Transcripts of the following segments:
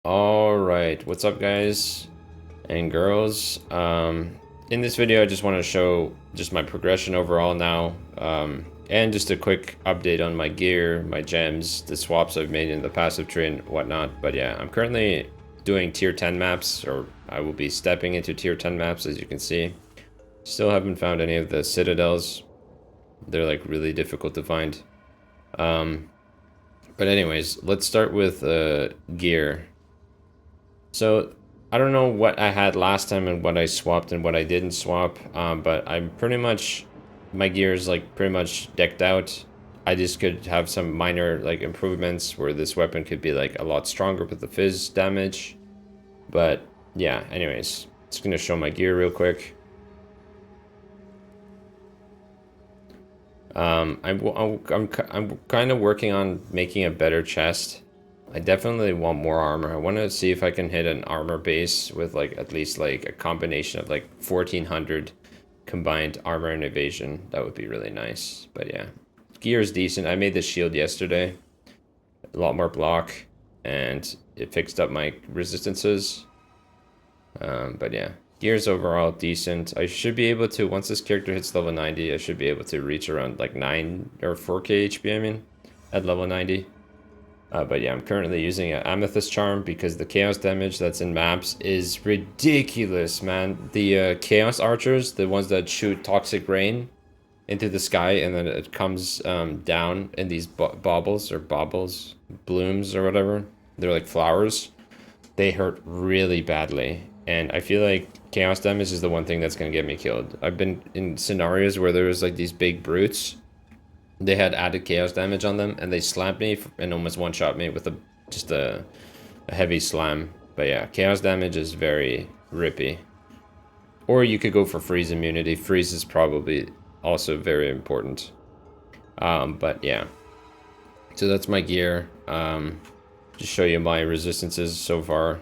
All right, what's up, guys and girls? In this video, I just want to show just my progression overall now, and just a quick update on my gear, my gems, the swaps I've made in the passive tree and whatnot. But yeah, I'm currently doing tier 10 maps, or I will be stepping into tier 10 maps, as you can see. Still haven't found any of the citadels. They're like really difficult to find. But anyways, let's start with gear. So I don't know what I had last time and what I swapped and what I didn't swap, but I'm pretty much, my gear is like pretty much decked out. I just could have some minor like improvements where this weapon could be like a lot stronger with the fizz damage. But yeah, anyways, just gonna show my gear real quick. I'm kind of working on making a better chest. I definitely want more armor. I want to see if I can hit an armor base with like at least like a combination of like 1400 combined armor and evasion. That would be really nice. But yeah, gear is decent. I made the shield yesterday. A lot more block and it fixed up my resistances. But yeah, gears overall decent. I should be able to, once this character hits level 90, I should be able to reach around like 9 or 4k HP, I mean, at level 90. But yeah, I'm currently using an Amethyst Charm because the chaos damage that's in maps is ridiculous, man. The chaos archers, the ones that shoot toxic rain into the sky and then it comes down in these baubles, blooms or whatever. They're like flowers. They hurt really badly. And I feel like chaos damage is the one thing that's going to get me killed. I've been in scenarios where there was like these big brutes. They had added chaos damage on them, and they slammed me and almost one-shot me with just a heavy slam. But yeah, chaos damage is very rippy. Or you could go for freeze immunity. Freeze is probably also very important. But yeah. So that's my gear. Just show you my resistances so far.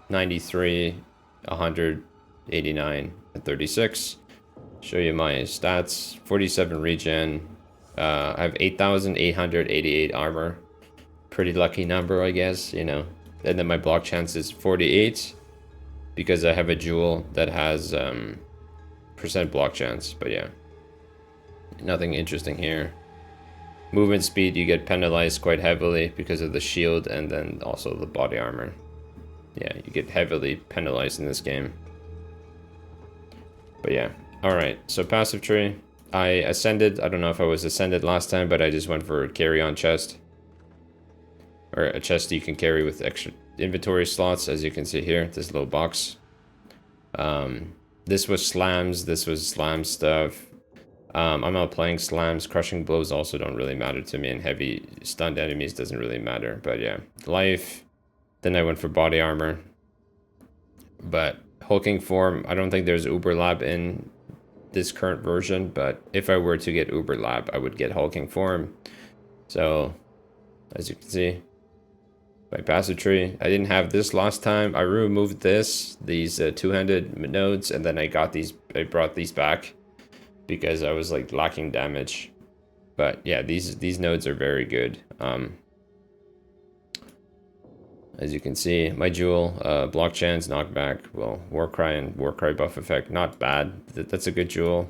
93, 100, 89, and 36. Show you my stats. 47 regen. I have 8,888 armor. Pretty lucky number, I guess, you know. And then my block chance is 48 because I have a jewel that has percent block chance. But yeah, nothing interesting here. Movement speed, you get penalized quite heavily because of the shield and then also the body armor. Yeah, you get heavily penalized in this game. But yeah. Alright, so passive tree. I ascended. I don't know if I was ascended last time, but I just went for a carry-on chest. Or a chest you can carry with extra inventory slots, as you can see here. This little box. This was slams. This was slam stuff. I'm not playing slams. Crushing blows also don't really matter to me, and heavy stunned enemies doesn't really matter. But yeah, life. Then I went for body armor. But hulking form, I don't think there's Uber Lab in this current version, but if I were to get Uber Lab, I would get hulking form. So as you can see, my passive tree, I didn't have this last time. I removed these two-handed nodes, and then I brought these back because I was like lacking damage. But yeah, these nodes are very good. As you can see, my jewel, block chance, knockback, well, Warcry and Warcry buff effect, not bad. That's a good jewel.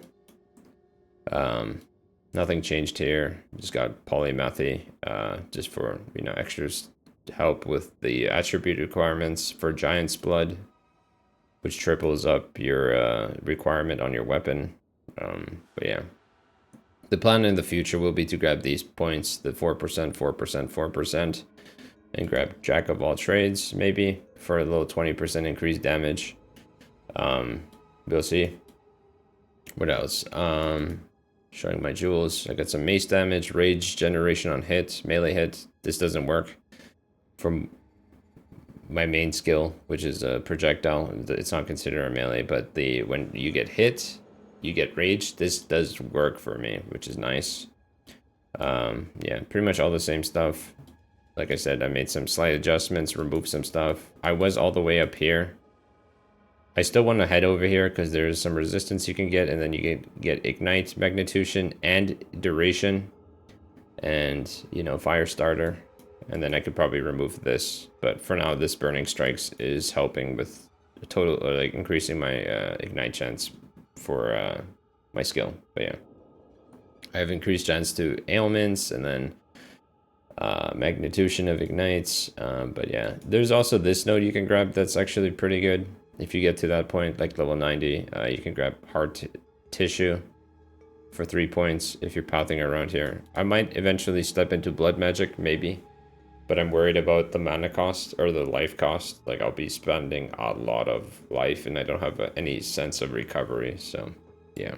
Nothing changed here. Just got polymathy, just for, you know, extras to help with the attribute requirements for Giant's Blood, which triples up your requirement on your weapon. But yeah. The plan in the future will be to grab these points, the 4%, 4%, 4%. And grab Jack of all trades, maybe, for a little 20% increased damage. We'll see. What else? Showing my jewels. I got some mace damage, rage generation on hit, melee hit. This doesn't work from my main skill, which is a projectile. It's not considered a melee, but when you get hit, you get rage. This does work for me, which is nice. Yeah, pretty much all the same stuff. Like I said, I made some slight adjustments, removed some stuff. I was all the way up here. I still want to head over here because there's some resistance you can get, and then you get Ignite, Magnitution, and Duration, and, you know, Fire Starter. and then I could probably remove this. But for now, this Burning Strikes is helping with total, like increasing my ignite chance for my skill. But yeah, I have increased chance to ailments, and then magnitution of ignites. But yeah, there's also this node you can grab that's actually pretty good. If you get to that point, like level 90, you can grab hard tissue for 3 points if you're pathing around here. I might eventually step into blood magic, maybe, but I'm worried about the mana cost or the life cost. Like, I'll be spending a lot of life and I don't have any sense of recovery, so yeah.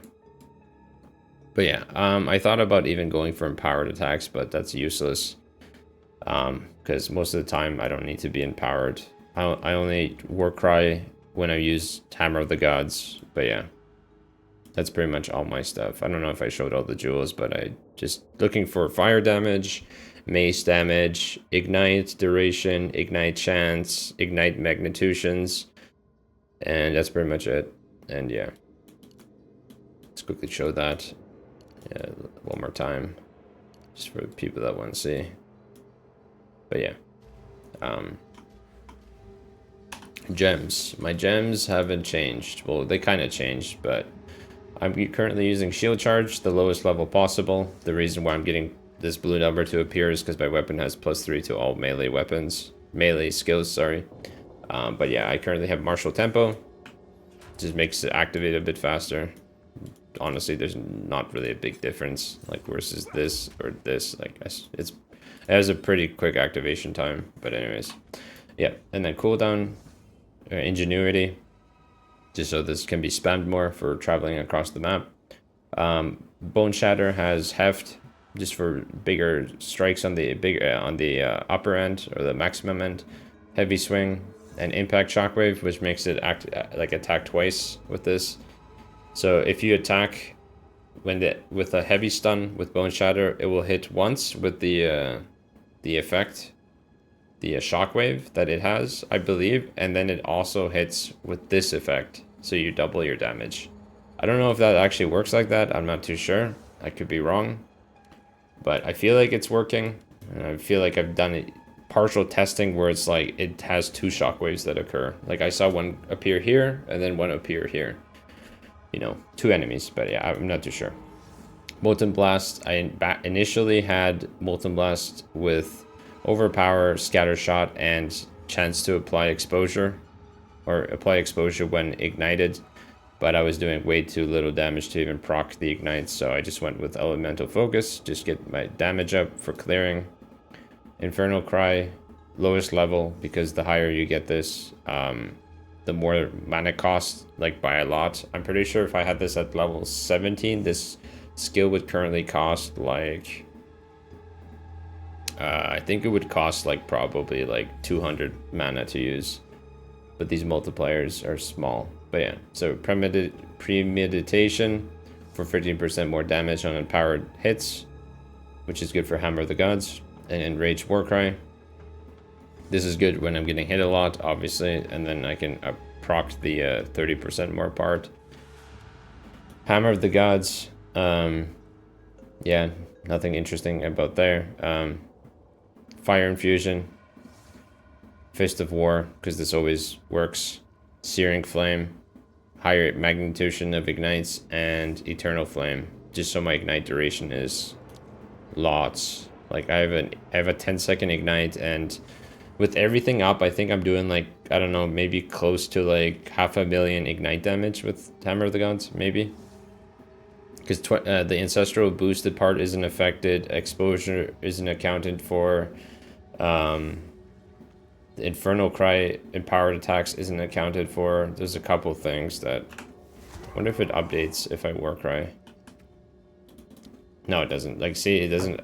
But yeah, I thought about even going for empowered attacks, but that's useless, because most of the time I don't need to be empowered. I only Warcry when I use Hammer of the Gods. But yeah, that's pretty much all my stuff. I don't know if I showed all the jewels, but I just looking for fire damage, mace damage, ignite duration, ignite chance, ignite magnitutions, and that's pretty much it. And yeah, let's quickly show that one more time, just for the people that want to see. But yeah, gems. My gems haven't changed. Well, they kind of changed, but I'm currently using shield charge, the lowest level possible. The reason why I'm getting this blue number to appear is because my weapon has +3 to all melee weapons, melee skills, sorry. But yeah, I currently have martial tempo. Just makes it activate a bit faster. Honestly, there's not really a big difference, like versus this or this. Like, it has a pretty quick activation time. But anyways, yeah. And then cooldown, ingenuity, just so this can be spammed more for traveling across the map. Bone Shatter has heft, just for bigger strikes on the upper end or the maximum end. Heavy swing and impact shockwave, which makes it attack twice with this. So if you attack with a heavy stun with Bone Shatter, it will hit once with the effect, the shockwave that it has, I believe, and then it also hits with this effect, so you double your damage. I don't know if that actually works like that. I'm not too sure. I could be wrong, but I feel like it's working, and I feel like I've done partial testing where it's like it has 2 shockwaves that occur. Like, I saw one appear here and then one appear here. You know, 2 enemies, but yeah, I'm not too sure. Molten Blast, I initially had Molten Blast with Overpower, Scatter Shot, and chance to apply exposure, or apply exposure when ignited, but I was doing way too little damage to even proc the ignite, so I just went with Elemental Focus, just get my damage up for clearing. Infernal Cry, lowest level, because the higher you get this, the more mana cost, like by a lot. I'm pretty sure if I had this at level 17, this skill would currently cost like, I think it would cost like probably like 200 mana to use. But these multipliers are small. But yeah, so Premeditation for 15% more damage on empowered hits, which is good for Hammer of the Gods, and Enraged Warcry. This is good when I'm getting hit a lot, obviously, and then I can proc the 30% more part. Hammer of the Gods, yeah, nothing interesting about there. Fire Infusion, Fist of War, because this always works. Searing Flame, higher magnitude of ignites, and Eternal Flame, just so my ignite duration is lots. Like, I have a 10-second ignite, and with everything up, I think I'm doing like, I don't know, maybe close to like 500,000 ignite damage with Hammer of the Gods, maybe. Because the ancestral boosted part isn't affected, exposure isn't accounted for, the Infernal Cry empowered attacks isn't accounted for. There's a couple things that, I wonder if it updates if I Warcry. No, it doesn't. Like, see, it doesn't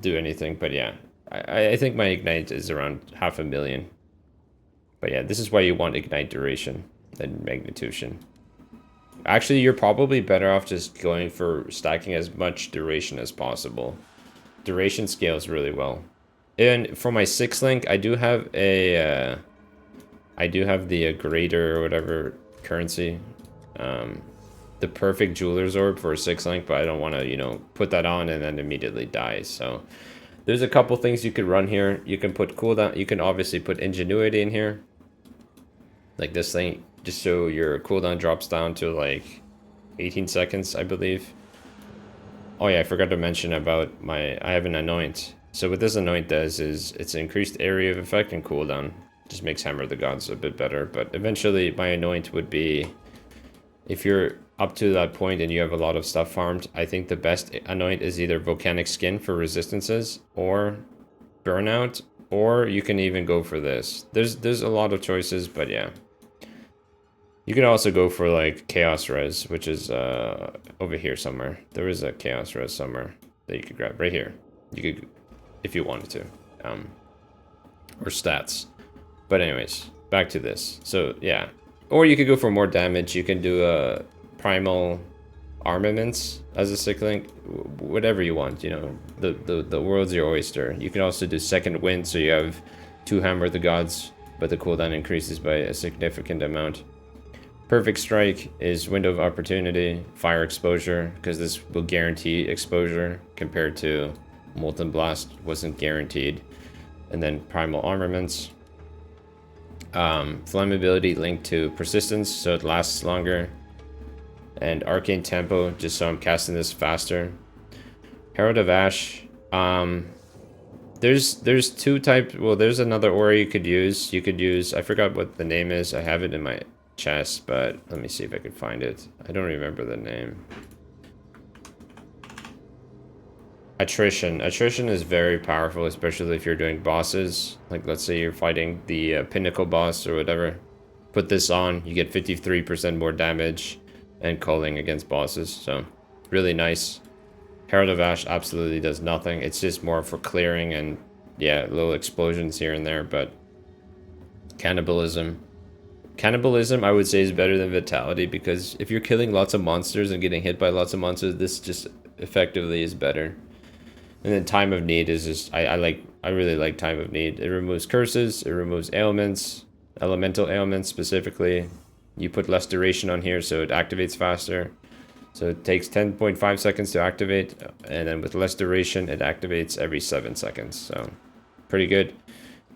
do anything, but yeah. I think my ignite is around 500,000. But yeah, this is why you want ignite duration than magnitude. Actually, you're probably better off just going for stacking as much duration as possible. Duration scales really well. And for my 6 link, I do have a the greater or whatever currency, the perfect jeweler's orb for a 6 link, but I don't want to, you know, put that on and then immediately die. So There's a couple things you could run here. You can put cooldown. You can obviously put ingenuity in here, like this thing, just so your cooldown drops down to like 18 seconds, I believe. Oh yeah, I forgot to mention about I have an anoint. So what this anoint does is it's increased area of effect and cooldown. Just makes Hammer of the Gods a bit better. But eventually my anoint would be, if you're up to that point and you have a lot of stuff farmed, I think the best anoint is either Volcanic Skin for resistances or Burnout, or you can even go for this. There's a lot of choices, but yeah. You could also go for like Chaos Res, which is over here somewhere. There is a Chaos Res somewhere that you could grab right here. You could, if you wanted to, or stats. But anyways, back to this. So yeah, or you could go for more damage. You can do a primal armaments as a sick link, whatever you want. You know, the world's your oyster. You can also do second wind, so you have 2 Hammer of the Gods, but the cooldown increases by a significant amount. Perfect Strike is window of opportunity, fire exposure, because this will guarantee exposure compared to Molten Blast wasn't guaranteed. And then Primal Armaments. Flammability linked to persistence, so it lasts longer. And Arcane Tempo, just so I'm casting this faster. Herald of Ash. There's 2 types. Well, there's another aura you could use. You could use, I forgot what the name is. I have it in my chest, but let me see if I can find it. I don't remember the name. Attrition. Attrition is very powerful, especially if you're doing bosses. Like, let's say you're fighting the pinnacle boss or whatever. Put this on, you get 53% more damage and culling against bosses. So, really nice. Herald of Ash absolutely does nothing. It's just more for clearing and, yeah, little explosions here and there, but cannibalism. Cannibalism, I would say, is better than Vitality, because if you're killing lots of monsters and getting hit by lots of monsters, this just effectively is better. And then Time of Need is just, I really like Time of Need. It removes curses, it removes ailments, elemental ailments specifically. You put less duration on here, so it activates faster. So it takes 10.5 seconds to activate, and then with less duration, it activates every 7 seconds. So pretty good.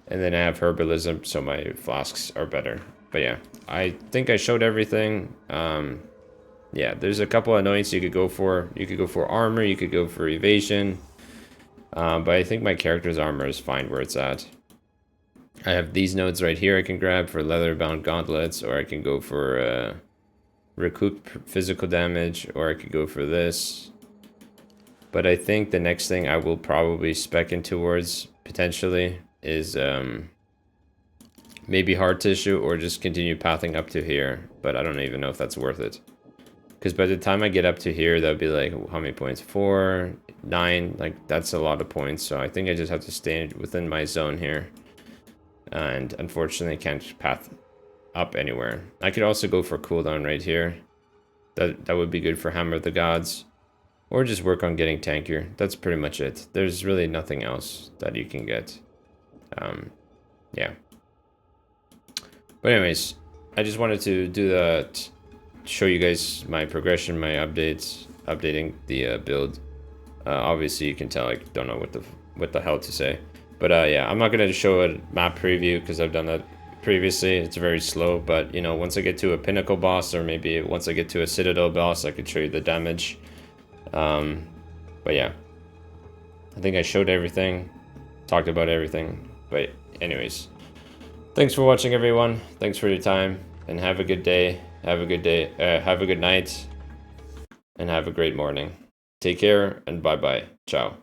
And then I have Herbalism, so my flasks are better. But yeah, I think I showed everything. Yeah, there's a couple of anoints you could go for. You could go for armor, you could go for evasion. But I think my character's armor is fine where it's at. I have these nodes right here I can grab for leather-bound gauntlets, or I can go for recoup physical damage, or I could go for this. But I think the next thing I will probably spec in towards, potentially, is maybe hard tissue, or just continue pathing up to here. But I don't even know if that's worth it. Because by the time I get up to here, that would be like, how many points? 4, 9, like that's a lot of points. So I think I just have to stay within my zone here. And unfortunately, I can't path up anywhere. I could also go for cooldown right here. That would be good for Hammer of the Gods. Or just work on getting tankier. That's pretty much it. There's really nothing else that you can get. Yeah. But anyways, I just wanted to do that, show you guys my progression, my updates, updating the build. Obviously, you can tell I don't know what the hell to say. But yeah, I'm not gonna show a map preview because I've done that previously. It's very slow, but you know, once I get to a pinnacle boss, or maybe once I get to a citadel boss, I could show you the damage. But yeah, I think I showed everything, talked about everything. But anyways, thanks for watching, everyone. Thanks for your time, and have a good day. Have a good day. Have a good night, and have a great morning. Take care, and bye-bye. Ciao.